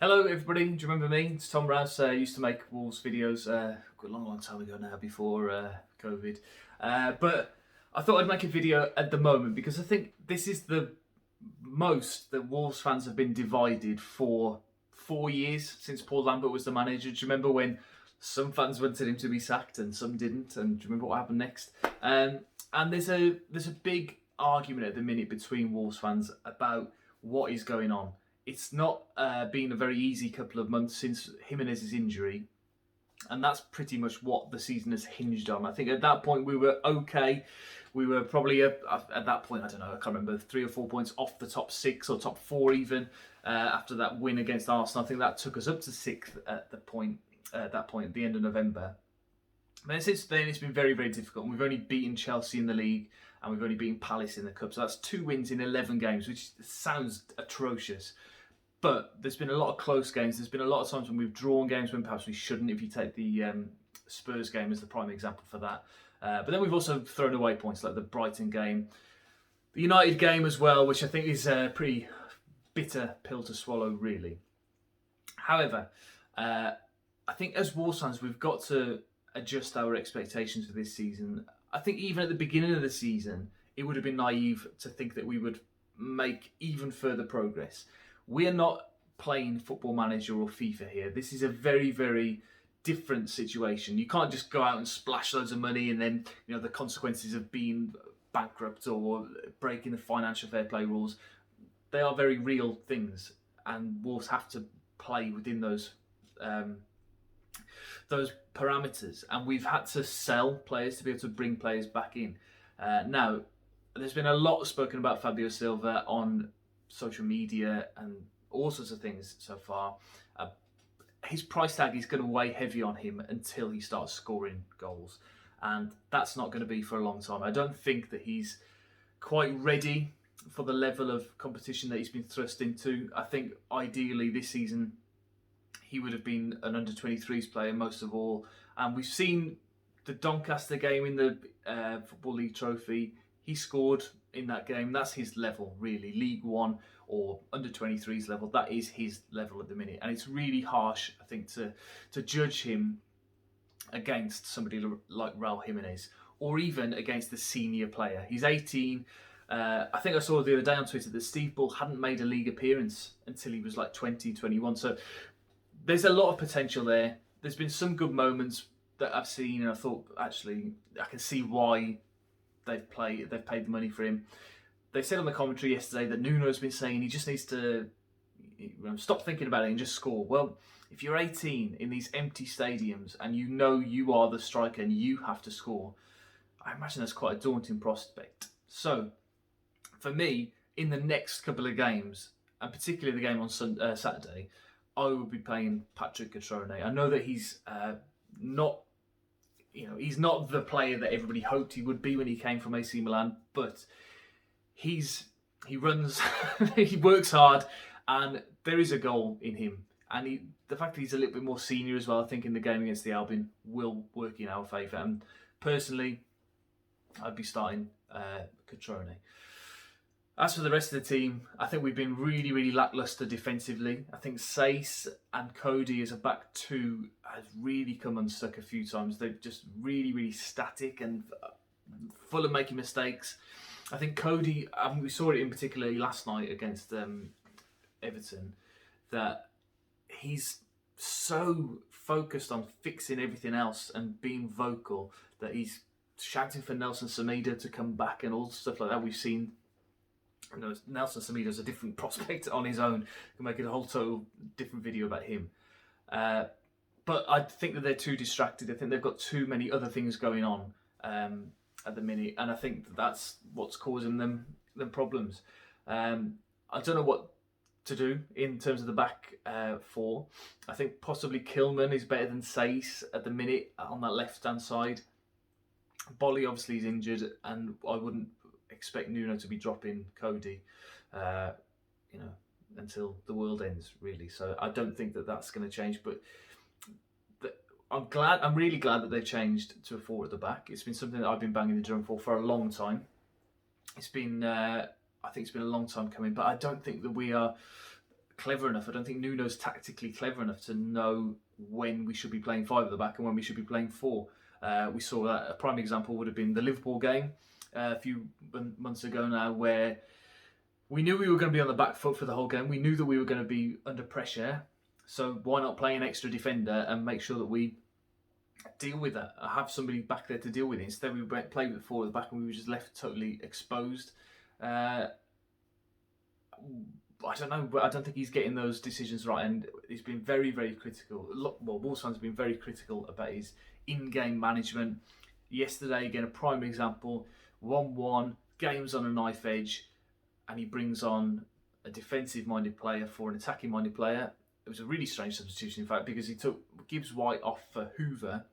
Hello everybody, do you remember me? It's Tom Rouse. I used to make Wolves videos quite a long time ago now, before COVID. But I thought I'd make a video at the moment because I think this is the most that Wolves fans have been divided for 4 years since Paul Lambert was the manager. Do you remember when some fans wanted him to be sacked and some didn't? And do you remember what happened next? And there's a big argument at the minute between Wolves fans about what is going on. It's not been a very easy couple of months since Jimenez's injury, and that's pretty much what the season has hinged on. I think at that point we were okay. We were probably at that point, I don't know, I can't remember, 3 or 4 points off the top six or top four even after that win against Arsenal. I think that took us up to sixth at that point at the end of November. Then since then it's been very, very difficult. We've only beaten Chelsea in the league and we've only beaten Palace in the Cup. So that's 2 wins in 11 games, which sounds atrocious. But there's been a lot of close games. There's been a lot of times when we've drawn games when perhaps we shouldn't, if you take the Spurs game as the prime example for that. But then we've also thrown away points like the Brighton game, the United game as well, which I think is a pretty bitter pill to swallow, really. However, I think as Wolves fans, we've got to adjust our expectations for this season. I think even at the beginning of the season, it would have been naive to think that we would make even further progress. We are not playing Football Manager or FIFA here. This is a very, very different situation. You can't just go out and splash loads of money and then, the consequences of being bankrupt or breaking the financial fair play rules. They are very real things, and Wolves have to play within those parameters. And we've had to sell players to be able to bring players back in. Now, there's been a lot spoken about Fabio Silva on social media and all sorts of things so far. His price tag is going to weigh heavy on him until he starts scoring goals, and that's not going to be for a long time. I don't think that he's quite ready for the level of competition that he's been thrust into. I think ideally this season he would have been an under-23s player most of all, and we've seen the Doncaster game in the Football League Trophy. He scored in that game. That's his level, really. League One or under-23s level. That is his level at the minute. And it's really harsh, I think, to judge him against somebody like Raul Jimenez or even against the senior player. He's 18. I think I saw the other day on Twitter that Steve Bull hadn't made a league appearance until he was like 20, 21. So there's a lot of potential there. There's been some good moments that I've seen, and I thought, actually, I can see why they've paid the money for him. They said on the commentary yesterday that Nuno's been saying he just needs to stop thinking about it and just score. Well, if you're 18 in these empty stadiums and you know you are the striker and you have to score, I imagine that's quite a daunting prospect. So, for me, in the next couple of games, and particularly the game on Saturday, I would be playing Patrick Cutrone. I know that he's not he's not the player that everybody hoped he would be when he came from AC Milan, but he runs, he works hard, and there is a goal in him. And the fact that he's a little bit more senior as well, I think in the game against the Albion will work in our favour. And personally, I'd be starting Cutrone. As for the rest of the team, I think we've been really, really lacklustre defensively. I think Saïss and Coady as a back two has really come unstuck a few times. They're just really, really static and full of making mistakes. I think Coady, we saw it in particularly last night against Everton, that he's so focused on fixing everything else and being vocal that he's shouting for Nelson Semedo to come back and all stuff like that. We've seen Nelson Semedo's a different prospect on his own. Can make it a whole total different video about him. But I think that they're too distracted. I think they've got too many other things going on at the minute, and I think that's what's causing them problems. I don't know what to do in terms of the back four. I think possibly Kilman is better than Saïss at the minute on that left-hand side. Bolly obviously is injured, and I wouldn't expect Nuno to be dropping Coady, until the world ends, really. So I don't think that that's going to change. But I'm really glad that they've changed to a four at the back. It's been something that I've been banging the drum for a long time. It's been, I think it's been a long time coming, but I don't think that we are clever enough. I don't think Nuno's tactically clever enough to know when we should be playing 5 at the back and when we should be playing 4. We saw that a prime example would have been the Liverpool game a few months ago now, where we knew we were going to be on the back foot for the whole game. We knew that we were going to be under pressure. So why not play an extra defender and make sure that we deal with that? Have somebody back there to deal with it. Instead, we played with 4 at the back and we were just left totally exposed. I don't know, but I don't think he's getting those decisions right, and he's been very, very critical. Well, Wolves fans have been very critical about his in-game management. Yesterday, again, a prime example, 1-1, game's on a knife edge, and he brings on a defensive-minded player for an attacking-minded player. It was a really strange substitution, in fact, because he took Gibbs-White off for Hoover,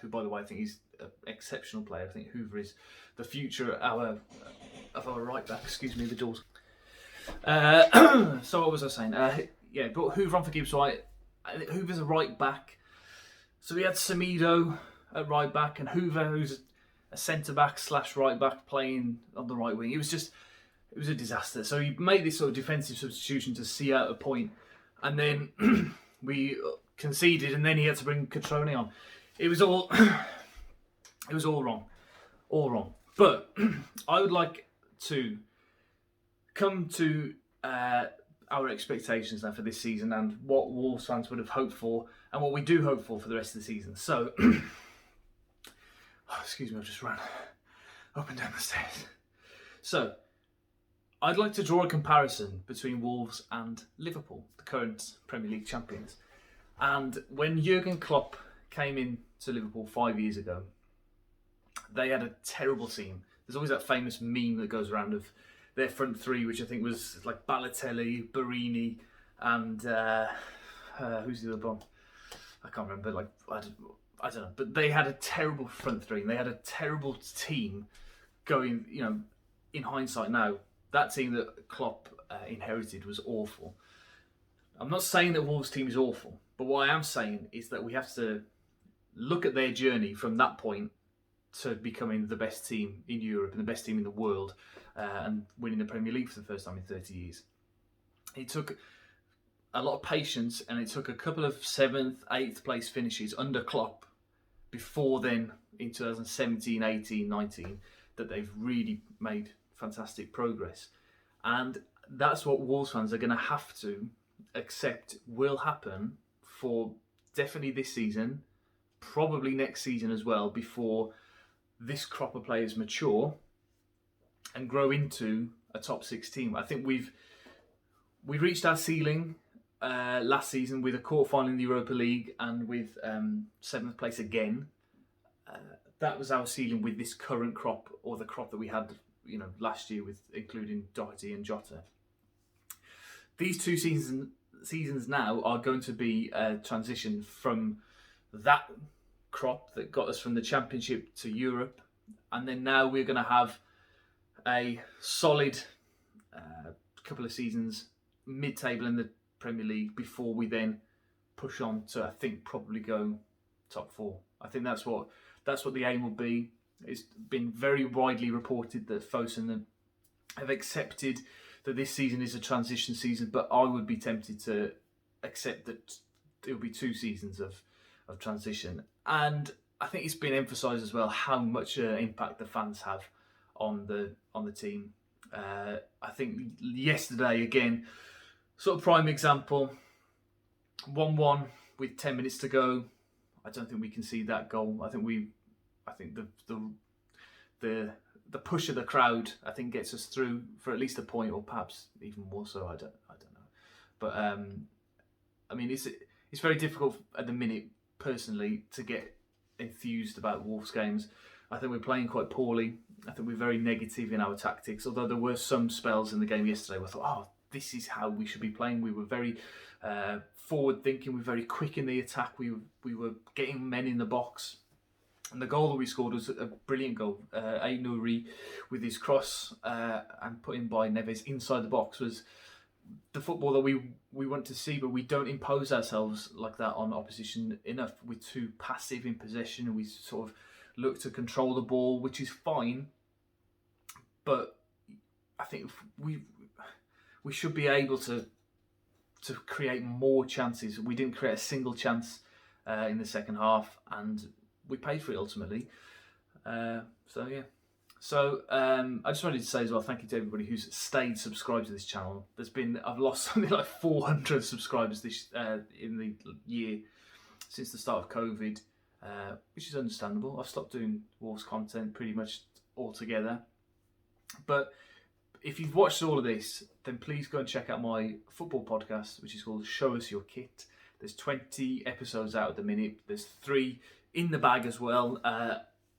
who, by the way, I think he's an exceptional player. I think Hoover is the future of our right back. Excuse me, the doors. So what was I saying? Yeah, brought Hoover on for Gibbs-White. Hoover's a right back. So we had Semedo at right back and Hoover, who's a centre-back / right back, playing on the right wing. It was a disaster. So he made this sort of defensive substitution to see out a point, and then we conceded, and then he had to bring Cutrone on. It was all wrong. But I would like to come to our expectations now for this season and what Wolves fans would have hoped for and what we do hope for the rest of the season. So, excuse me, I just ran up and down the stairs. So, I'd like to draw a comparison between Wolves and Liverpool, the current Premier League champions. And when Jurgen Klopp came in to Liverpool 5 years ago, they had a terrible team. There's always that famous meme that goes around of their front 3, which I think was like Balotelli, Barini, and who's the other one? I can't remember. Like I don't know. But they had a terrible front 3, and they had a terrible team going. You know, in hindsight now, that team that Klopp inherited was awful. I'm not saying that Wolves' team is awful, but what I am saying is that we have to look at their journey from that point to becoming the best team in Europe and the best team in the world, and winning the Premier League for the first time in 30 years. It took a lot of patience, and it took a couple of 7th, 8th place finishes under Klopp before then, in 2017, 18, 19, that they've really made fantastic progress. And that's what Wolves fans are going to have to accept will happen for definitely this season, probably next season as well, before this crop of players mature and grow into a top 6 team. I think we reached our ceiling last season with a quarter-final in the Europa League and with 7th place again. That was our ceiling with this current crop, or the crop that we had, last year, with including Doherty and Jota. These 2 seasons now are going to be a transition from that crop that got us from the Championship to Europe, and then now we're going to have a solid couple of seasons mid-table in the Premier League before we then push on to, I think, probably go top 4. I think that's what the aim will be. It's been very widely reported that Fosun have accepted that this season is a transition season, but I would be tempted to accept that it will be 2 seasons of transition. And I think it's been emphasised as well how much impact the fans have on the team. I think yesterday, again, sort of prime example, 1-1 with 10 minutes to go. I don't think we can see that goal. I think the push of the crowd, I think, gets us through for at least a point, or perhaps even more so. I don't know. But I mean, it's very difficult at the minute, personally, to get enthused about Wolves games. I think we're playing quite poorly. I think we're very negative in our tactics, although there were some spells in the game yesterday where I thought, this is how we should be playing. We were very forward thinking, we were very quick in the attack, we were getting men in the box. And the goal that we scored was a brilliant goal. Aït-Nouri with his cross and put in by Neves inside the box was the football that we want to see, but we don't impose ourselves like that on opposition enough. We're too passive in possession. We sort of look to control the ball, which is fine, but I think we should be able to to create more chances. We didn't create a single chance in the second half, and we paid for it ultimately. So yeah. So I just wanted to say as well, thank you to everybody who's stayed subscribed to this channel. I've lost something like 400 subscribers this in the year since the start of COVID, which is understandable. I've stopped doing Wolves content pretty much altogether. But if you've watched all of this, then please go and check out my football podcast, which is called Show Us Your Kit. There's 20 episodes out at the minute. There's 3 in the bag as well,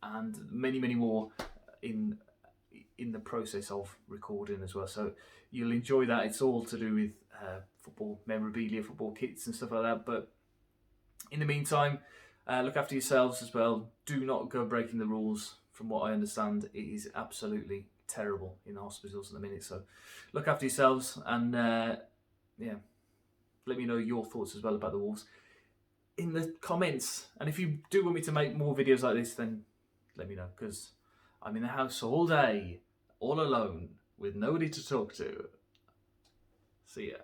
and many, many more in the process of recording as well. So you'll enjoy that. It's all to do with football memorabilia, football kits and stuff like that. But in the meantime, look after yourselves as well. Do not go breaking the rules. From what I understand, it is absolutely terrible in the hospitals at the minute. So look after yourselves, and yeah, let me know your thoughts as well about the Wolves in the comments. And if you do want me to make more videos like this, then let me know, because I'm in the house all day, all alone, with nobody to talk to. See ya.